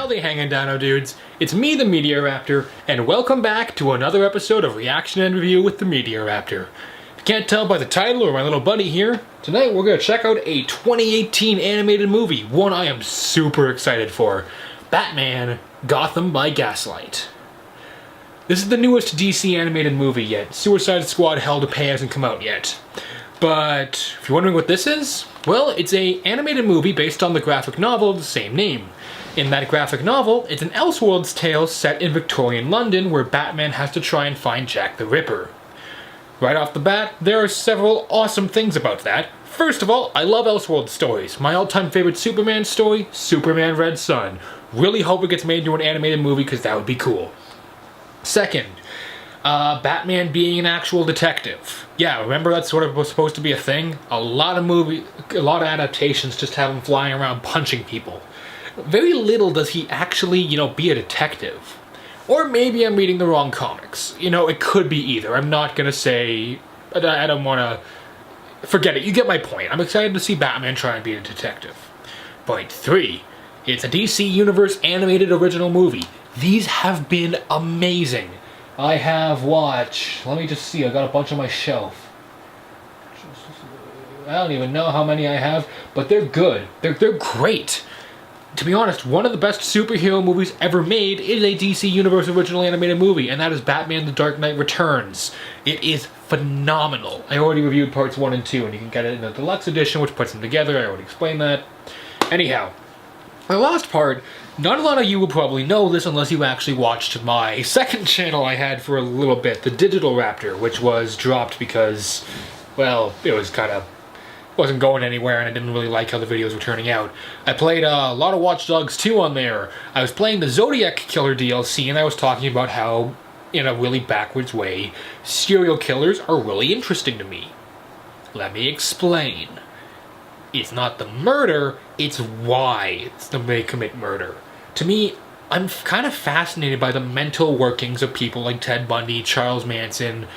Howdy hanging Dino Dudes, it's me the Media Raptor, and welcome back to another episode of Reaction and Review with the Media Raptor. If you can't tell by the title or my little buddy here, tonight we're going to check out a 2018 animated movie, one I am super excited for. Batman, Gotham by Gaslight. This is the newest DC animated movie yet. Suicide Squad Hell to Pay hasn't come out yet. But if you're wondering what this is, well, it's an animated movie based on the graphic novel of the same name. In that graphic novel, it's an Elseworlds tale set in Victorian London where Batman has to try and find Jack the Ripper. Right off the bat, there are several awesome things about that. First of all, I love Elseworlds stories. My all-time favorite Superman story, Superman Red Son. Really hope it gets made into an animated movie because that would be cool. Second, Batman being an actual detective. Yeah, remember that's sort of was supposed to be a thing? A lot of adaptations just have him flying around punching people. Very little does he actually, be a detective. Or maybe I'm reading the wrong comics. It could be either. I'm not gonna say, I don't wanna, forget it, you get my point. I'm excited to see Batman try and be a detective. Point 3, it's a DC Universe animated original movie. These have been amazing. I have watched, let me just see, I got a bunch on my shelf. I don't even know how many I have, but they're good. They're great. To be honest, one of the best superhero movies ever made is a DC Universe original animated movie, and that is Batman The Dark Knight Returns. It is phenomenal. I already reviewed parts 1 and 2, and you can get it in the deluxe edition, which puts them together. I already explained that. Anyhow, the last part, not a lot of you will probably know this unless you actually watched my second channel I had for a little bit, the Digital Raptor, which was dropped because, well, it was wasn't going anywhere and I didn't really like how the videos were turning out. I played a lot of Watch Dogs 2 on there. I was playing the Zodiac Killer DLC and I was talking about how, in a really backwards way, serial killers are really interesting to me. Let me explain. It's not the murder, it's why they commit murder. To me, I'm kind of fascinated by the mental workings of people like Ted Bundy, Charles Manson,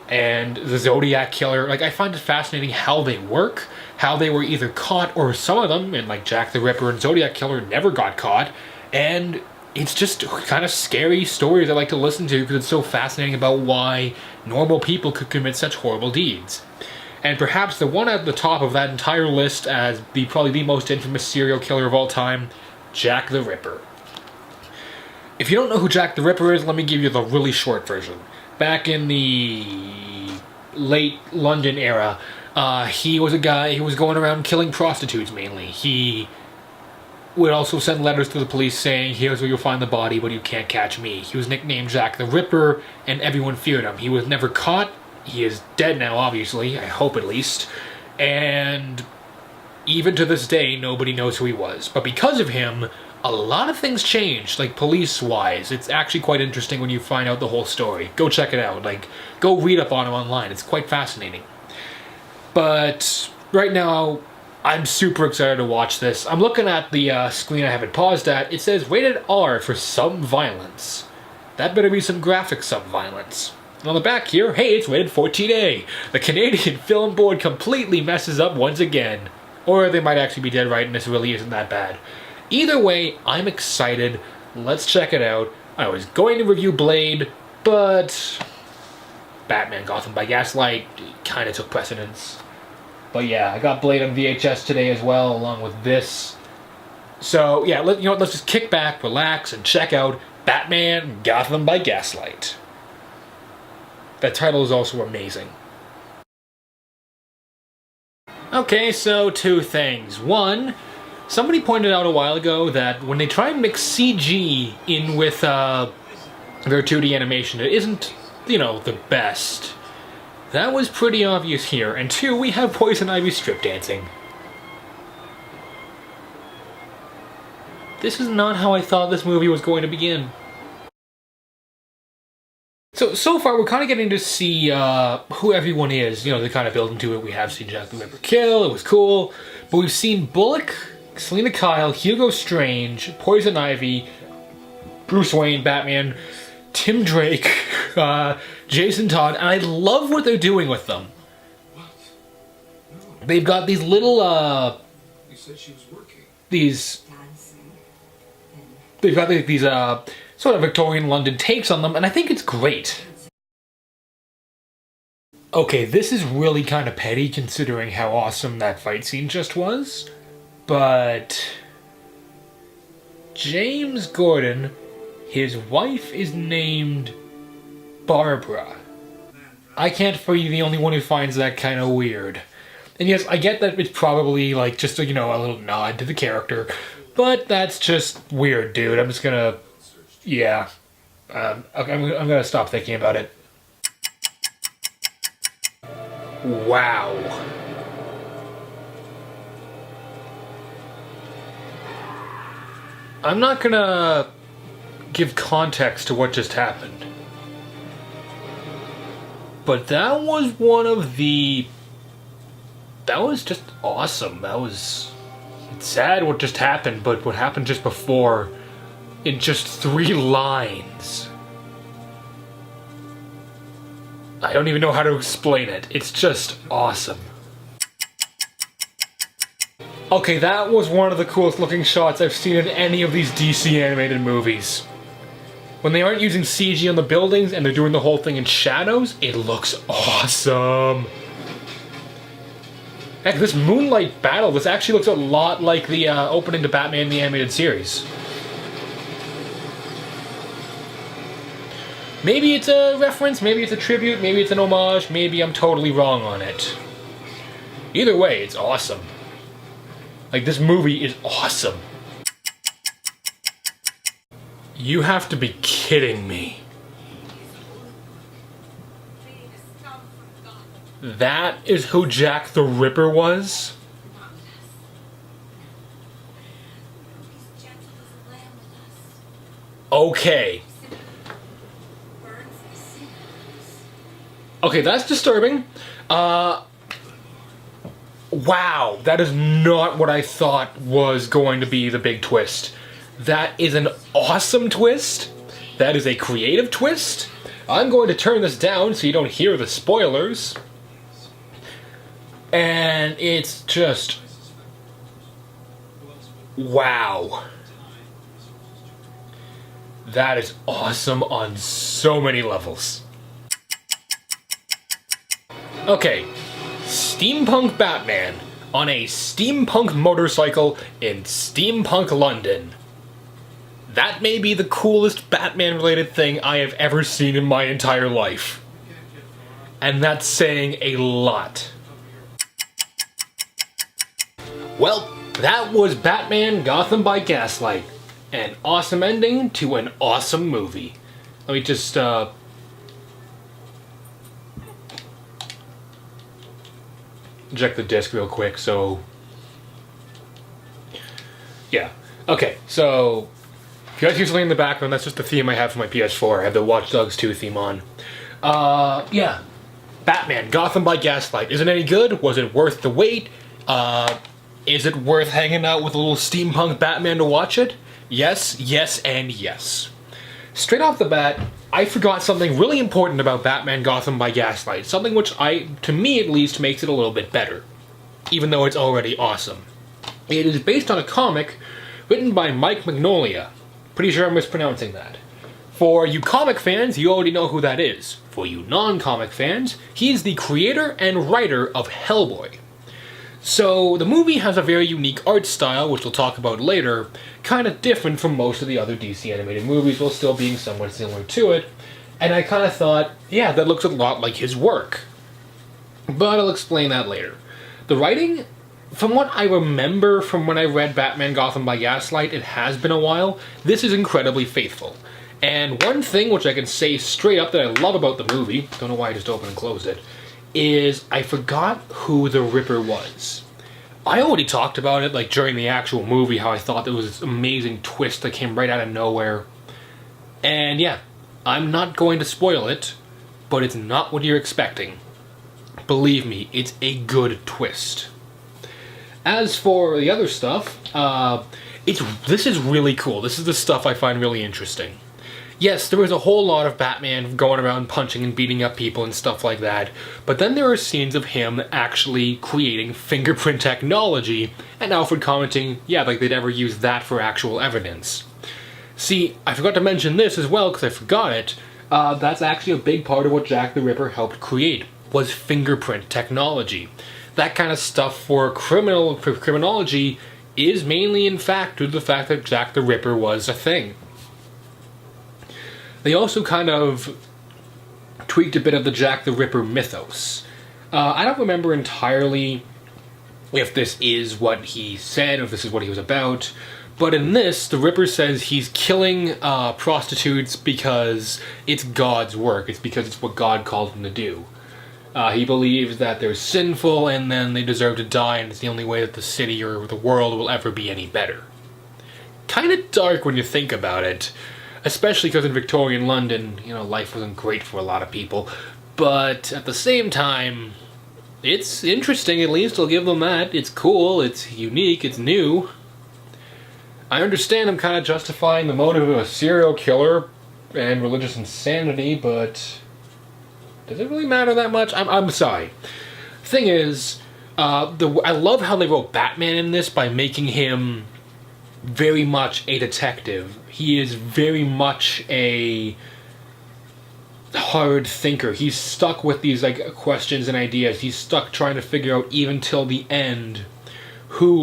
and the Zodiac Killer. I find it fascinating how they work, how they were either caught or some of them, and like Jack the Ripper and Zodiac Killer, never got caught. And it's just kind of scary stories I like to listen to because it's so fascinating about why normal people could commit such horrible deeds. And perhaps the one at the top of that entire list as probably the most infamous serial killer of all time, Jack the Ripper. If you don't know who Jack the Ripper is, let me give you the really short version. Back in the late London era, he was a guy who was going around killing prostitutes mainly. He would also send letters to the police saying, here's where you'll find the body, but you can't catch me. He was nicknamed Jack the Ripper, and everyone feared him. He was never caught. He is dead now, obviously, I hope at least. And even to this day, nobody knows who he was. But because of him, a lot of things changed, police-wise. It's actually quite interesting when you find out the whole story. Go check it out. Go read up on him online. It's quite fascinating. But right now, I'm super excited to watch this. I'm looking at the screen I have it paused at. It says rated R for some violence. That better be some graphic some violence. And on the back here, hey, it's rated 14A. The Canadian Film Board completely messes up once again. Or they might actually be dead right and this really isn't that bad. Either way, I'm excited. Let's check it out. I was going to review Blade, but Batman Gotham by Gaslight kind of took precedence. But yeah, I got Blade on VHS today as well, along with this. So yeah, let's just kick back, relax, and check out Batman Gotham by Gaslight. That title is also amazing. Okay, so two things. One, somebody pointed out a while ago that when they try and mix CG in with their 2D animation, it isn't, the best. That was pretty obvious here. And two, we have Poison Ivy strip dancing. This is not how I thought this movie was going to begin. So far we're kind of getting to see who everyone is. They kind of build into it. We have seen Jack the Ripper kill, it was cool. But we've seen Bullock, Selena Kyle, Hugo Strange, Poison Ivy, Bruce Wayne, Batman, Tim Drake, Jason Todd, and I love what they're doing with them. What? No. They've got these little, You said she was working. These they've got these sort of Victorian London takes on them, and I think it's great. Okay, this is really kind of petty considering how awesome that fight scene just was, but James Gordon, his wife is named Barbara. I can't be the only one who finds that kind of weird. And yes, I get that it's probably like just a, you know, a little nod to the character, but that's just weird, dude. I'm just gonna, yeah, I'm gonna stop thinking about it. Wow. I'm not gonna give context to what just happened, but that was that was just awesome. It's sad what just happened, but what happened just before, in just 3 lines. I don't even know how to explain it. It's just awesome. Okay, that was one of the coolest looking shots I've seen in any of these DC animated movies. When they aren't using CG on the buildings and they're doing the whole thing in shadows, it looks awesome. Heck, this moonlight battle, this actually looks a lot like the opening to Batman the Animated Series. Maybe it's a reference, maybe it's a tribute, maybe it's an homage, maybe I'm totally wrong on it. Either way, it's awesome. Like, this movie is awesome. You have to be kidding me. That is who Jack the Ripper was? Okay. Okay, that's disturbing. Wow, that is not what I thought was going to be the big twist. That is an awesome twist. That is a creative twist. I'm going to turn this down so you don't hear the spoilers. And it's just... wow. That is awesome on so many levels. Okay, steampunk Batman on a steampunk motorcycle in steampunk London. That may be the coolest Batman-related thing I have ever seen in my entire life. And that's saying a lot. Well, that was Batman Gotham by Gaslight. An awesome ending to an awesome movie. Let me just, eject the disc real quick, so... yeah. Okay, so... if you guys hear something in the background, that's just the theme I have for my PS4. I have the Watch Dogs 2 theme on. Yeah. Batman, Gotham by Gaslight. Is it any good? Was it worth the wait? Is it worth hanging out with a little steampunk Batman to watch it? Yes, yes, and yes. Straight off the bat, I forgot something really important about Batman Gotham by Gaslight. Something which to me at least, makes it a little bit better. Even though it's already awesome. It is based on a comic written by Mike Mignola. Pretty sure I'm mispronouncing that. For you comic fans, you already know who that is. For you non-comic fans, he's the creator and writer of Hellboy. So, the movie has a very unique art style, which we'll talk about later, kind of different from most of the other DC animated movies, while still being somewhat similar to it, and I kind of thought, yeah, that looks a lot like his work. But I'll explain that later. The writing, from what I remember from when I read Batman Gotham by Gaslight, it has been a while, this is incredibly faithful. And one thing which I can say straight up that I love about the movie, don't know why I just opened and closed it, is I forgot who the Ripper was. I already talked about it, like, during the actual movie, how I thought there was this amazing twist that came right out of nowhere. And yeah, I'm not going to spoil it, but it's not what you're expecting. Believe me, it's a good twist. As for the other stuff, this is really cool. This is the stuff I find really interesting. Yes, there was a whole lot of Batman going around punching and beating up people and stuff like that, but then there are scenes of him actually creating fingerprint technology, and Alfred commenting, yeah, like they'd ever use that for actual evidence. See, I forgot to mention this as well because I forgot it. That's actually a big part of what Jack the Ripper helped create, was fingerprint technology. That kind of stuff for criminology is mainly, in fact, due to the fact that Jack the Ripper was a thing. They also kind of tweaked a bit of the Jack the Ripper mythos. I don't remember entirely if this is what he said, or if this is what he was about, but in this, the Ripper says he's killing prostitutes because it's God's work. It's because it's what God called him to do. He believes that they're sinful and then they deserve to die, and it's the only way that the city or the world will ever be any better. Kind of dark when you think about it, especially because in Victorian London, life wasn't great for a lot of people. But at the same time, it's interesting, at least I'll give them that. It's cool, it's unique, it's new. I understand I'm kind of justifying the motive of a serial killer and religious insanity, but does it really matter that much? I'm sorry. Thing is, I love how they wrote Batman in this by making him very much a detective. He is very much a hard thinker. He's stuck with these questions and ideas. He's stuck trying to figure out even till the end who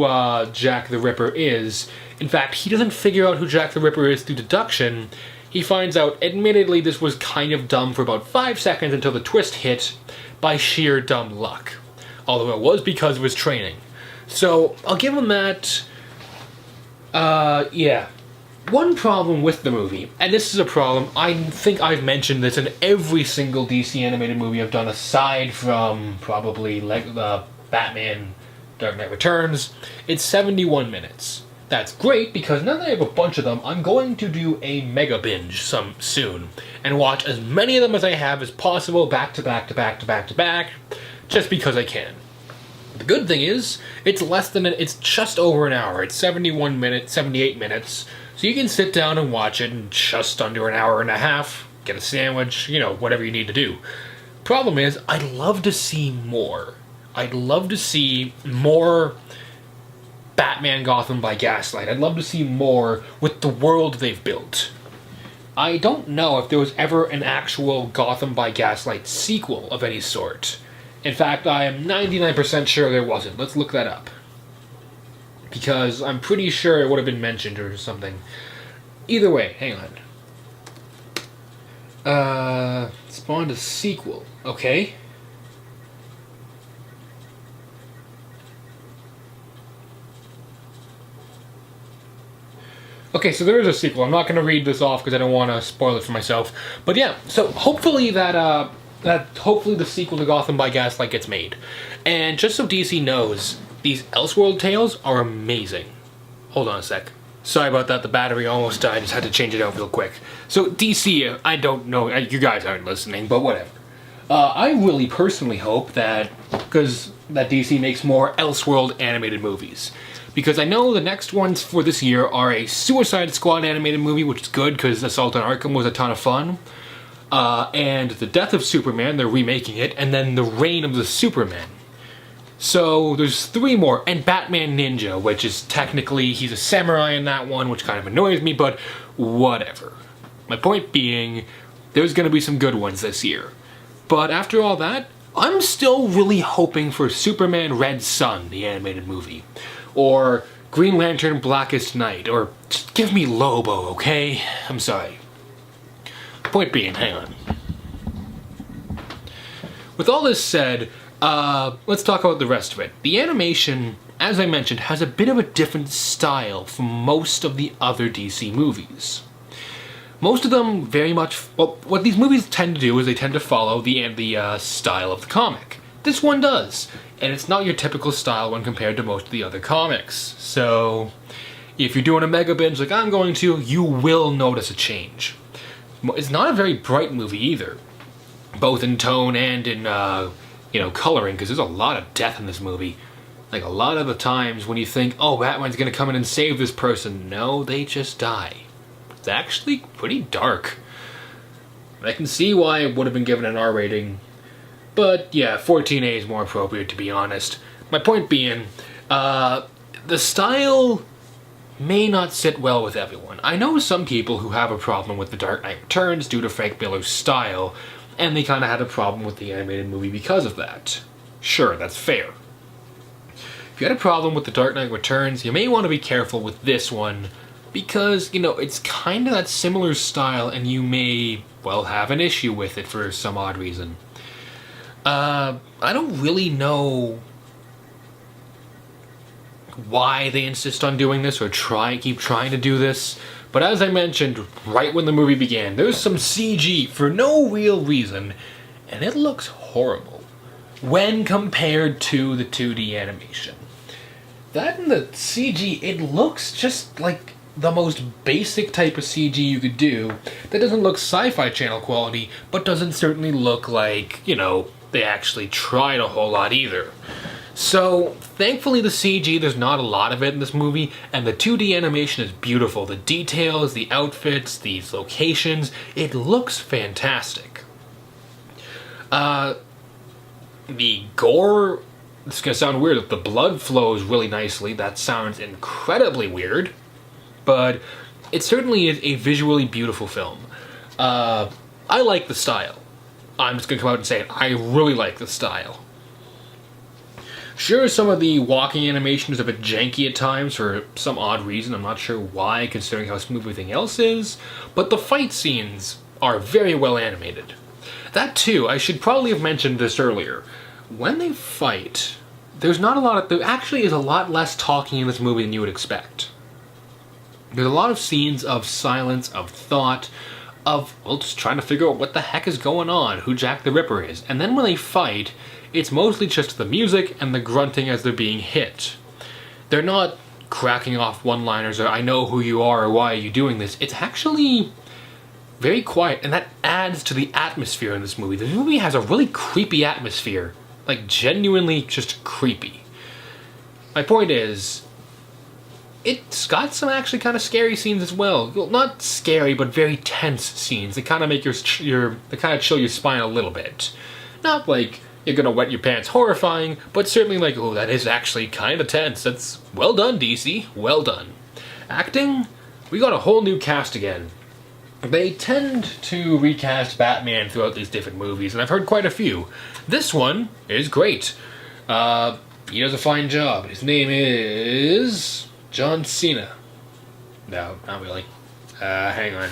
Jack the Ripper is. In fact, he doesn't figure out who Jack the Ripper is through deduction. He finds out, admittedly, this was kind of dumb for about 5 seconds until the twist hit, by sheer dumb luck. Although it was because of his training. So, I'll give him that. Yeah. One problem with the movie, and this is a problem, I think I've mentioned this in every single DC animated movie I've done, aside from probably Batman Dark Knight Returns, it's 71 minutes. That's great, because now that I have a bunch of them, I'm going to do a mega binge soon, and watch as many of them as I have as possible, back to back to back to back to back, just because I can. The good thing is, it's just over an hour. It's 71 minutes, 78 minutes, so you can sit down and watch it in just under an hour and a half, get a sandwich, whatever you need to do. Problem is, I'd love to see more. I'd love to see more Batman Gotham by Gaslight. I'd love to see more with the world they've built. I don't know if there was ever an actual Gotham by Gaslight sequel of any sort. In fact, I am 99% sure there wasn't. Let's look that up. Because I'm pretty sure it would have been mentioned or something. Either way, hang on. Spawned a sequel. Okay. Okay, so there is a sequel. I'm not going to read this off because I don't want to spoil it for myself. But yeah, so hopefully hopefully the sequel to Gotham by Gaslight gets made. And just so DC knows, these Elseworld tales are amazing. Hold on a sec. Sorry about that, the battery almost died. I just had to change it out real quick. So DC, I don't know, you guys aren't listening, but whatever. I really personally hope that DC makes more Elseworld animated movies. Because I know the next ones for this year are a Suicide Squad animated movie, which is good because Assault on Arkham was a ton of fun. And The Death of Superman, they're remaking it, and then The Reign of the Superman. So there's 3 more, and Batman Ninja, which is technically, he's a samurai in that one, which kind of annoys me, but whatever. My point being, there's going to be some good ones this year. But after all that, I'm still really hoping for Superman Red Sun, the animated movie. Or Green Lantern Blackest Night, or just give me Lobo, okay? I'm sorry. Point being, hang on. With all this said, let's talk about the rest of it. The animation, as I mentioned, has a bit of a different style from most of the other DC movies. Most of them very much... Well, what these movies tend to do is they tend to follow the style of the comic. This one does. And it's not your typical style when compared to most of the other comics. So, if you're doing a mega binge like I'm going to, you will notice a change. It's not a very bright movie either. Both in tone and in, coloring, because there's a lot of death in this movie. Like, a lot of the times when you think, oh, Batman's gonna come in and save this person, no, they just die. It's actually pretty dark. I can see why it would have been given an R rating. But yeah, 14A is more appropriate, to be honest. My point being, the style may not sit well with everyone. I know some people who have a problem with The Dark Knight Returns due to Frank Miller's style, and they kind of had a problem with the animated movie because of that. Sure, that's fair. If you had a problem with The Dark Knight Returns, you may want to be careful with this one, because, you know, it's kind of that similar style, and you may, well, have an issue with it for some odd reason. I don't really know why they insist on doing this or keep trying to do this, but as I mentioned right when the movie began, there's some CG for no real reason, and it looks horrible when compared to the 2D animation. That and the CG, it looks just like the most basic type of CG you could do that doesn't look Sci-Fi Channel quality, but doesn't certainly look like, you know, they actually tried a whole lot either. So, thankfully the CG, there's not a lot of it in this movie, and the 2D animation is beautiful. The details, the outfits, these locations, it looks fantastic. The gore, this is going to sound weird, if the blood flows really nicely, that sounds incredibly weird, but it certainly is a visually beautiful film. I like the style. I'm just going to come out and say it, I really like the style. Sure, some of the walking animation is a bit janky at times for some odd reason. I'm not sure why, considering how smooth everything else is. But the fight scenes are very well animated. That too, I should probably have mentioned this earlier. When they fight, there actually is a lot less talking in this movie than you would expect. There's a lot of scenes of silence, of thought, of, well, just trying to figure out what the heck is going on, who Jack the Ripper is. And then when they fight, it's mostly just the music and the grunting as they're being hit. They're not cracking off one-liners or I know who you are or why are you doing this. It's actually very quiet, and that adds to the atmosphere in this movie. The movie has a really creepy atmosphere. Like, genuinely just creepy. My point is, it's got some actually kind of scary scenes as well. Well, not scary, but very tense scenes. They kind of make they kind of chill your spine a little bit. Not like you're gonna wet your pants horrifying, but certainly like, oh, that is actually kind of tense. That's well done, DC. Well done. Acting, we got a whole new cast again. They tend to recast Batman throughout these different movies, and I've heard quite a few. This one is great. He does a fine job. His name is John Cena. No, not really. Hang on.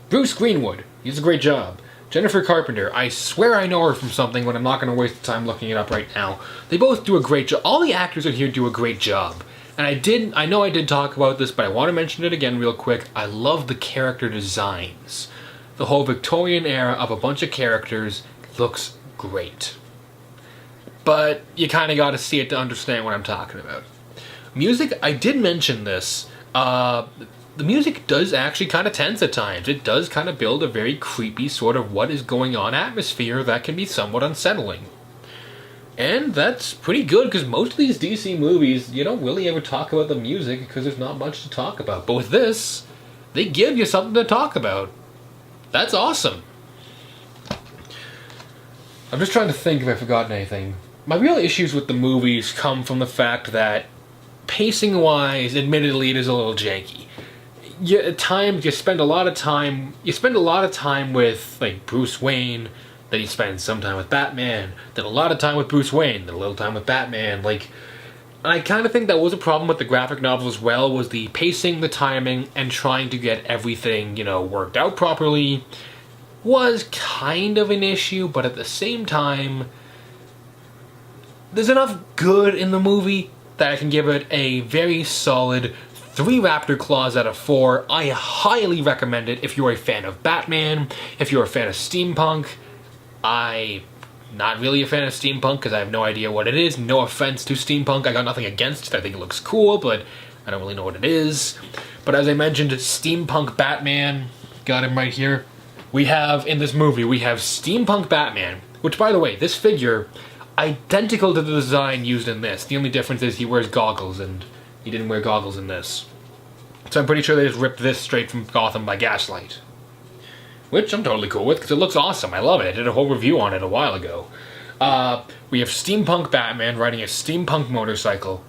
Bruce Greenwood. He does a great job. Jennifer Carpenter, I swear I know her from something, but I'm not going to waste the time looking it up right now. They both do a great job. All the actors in here do a great job. And I know I did talk about this, but I want to mention it again real quick. I love the character designs. The whole Victorian era of a bunch of characters looks great. But you kind of got to see it to understand what I'm talking about. Music, I did mention this. The music does actually kind of tense at times. It does kind of build a very creepy sort of what is going on atmosphere that can be somewhat unsettling. And that's pretty good, because most of these DC movies, you don't really ever talk about the music because there's not much to talk about. But with this, they give you something to talk about. That's awesome. I'm just trying to think if I've forgotten anything. My real issues with the movies come from the fact that, pacing-wise, admittedly, it is a little janky. At times you spend a lot of time with like Bruce Wayne, then you spend some time with Batman, then a lot of time with Bruce Wayne, then a little time with Batman. Like, and I kind of think that was a problem with the graphic novel as well, was the pacing, the timing, and trying to get everything, worked out properly was kind of an issue, but at the same time, there's enough good in the movie that I can give it a very solid 3 Raptor claws out of 4. I highly recommend it if you're a fan of Batman, if you're a fan of steampunk. I'm not really a fan of steampunk because I have no idea what it is. No offense to steampunk. I got nothing against it. I think it looks cool, but I don't really know what it is. But as I mentioned, steampunk Batman. Got him right here. We have, in this movie, we have steampunk Batman, which, by the way, this figure, identical to the design used in this. The only difference is he wears goggles, and he didn't wear goggles in this. So I'm pretty sure they just ripped this straight from Gotham by Gaslight. Which I'm totally cool with, because it looks awesome. I love it. I did a whole review on it a while ago. We have steampunk Batman riding a steampunk motorcycle.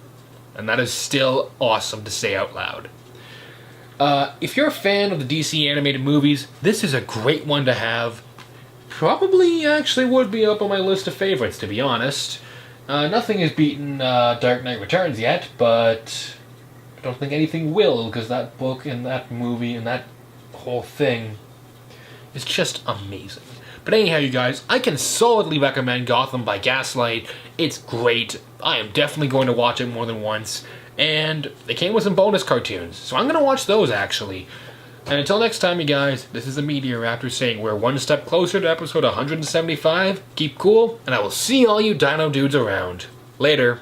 And that is still awesome to say out loud. If you're a fan of the DC animated movies, this is a great one to have. Probably actually would be up on my list of favorites, to be honest. Nothing has beaten Dark Knight Returns yet, but I don't think anything will, because that book and that movie and that whole thing is just amazing. But anyhow, you guys, I can solidly recommend Gotham by Gaslight. It's great. I am definitely going to watch it more than once. And they came with some bonus cartoons, so I'm going to watch those, actually. And until next time, you guys, this is the Meteor Raptor saying we're one step closer to episode 175. Keep cool, and I will see all you Dino Dudes around. Later.